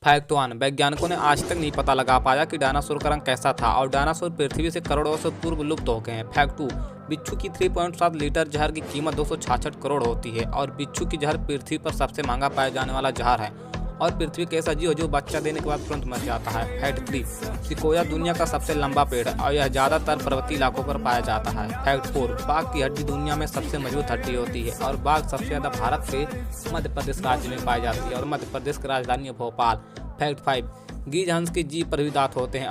Fact 1। वैज्ञानिकों ने आज तक नहीं पता लगा पाया कि डायनासोर का रंग कैसा था और डायनासोर पृथ्वी से करोड़ों वर्षों पूर्व लुप्त हो गए हैं। फैक्ट 2। बिच्छू की 3.7 लीटर जहर की कीमत 266 करोड़ होती है और बिच्छू की जहर पृथ्वी पर सबसे महंगा पाया जाने वाला जहर है और पृथ्वी के ऐसा जीव जो बच्चा देने के बाद तुरंत मर जाता है। फैक्ट 3। सिकोया दुनिया का सबसे लंबा पेड़ है और यह ज़्यादातर पर्वतीय इलाकों पर पाया जाता है। फैक्ट 4। बाघ की हड्डी दुनिया में सबसे मजबूत हड्डी होती है और बाघ सबसे ज़्यादा भारत के मध्य प्रदेश राज्य में पाई जाती है और मध्य प्रदेश की राजधानी है भोपाल। फैक्ट 5। गीज हंस के जीभ पर भी दांत होते हैं।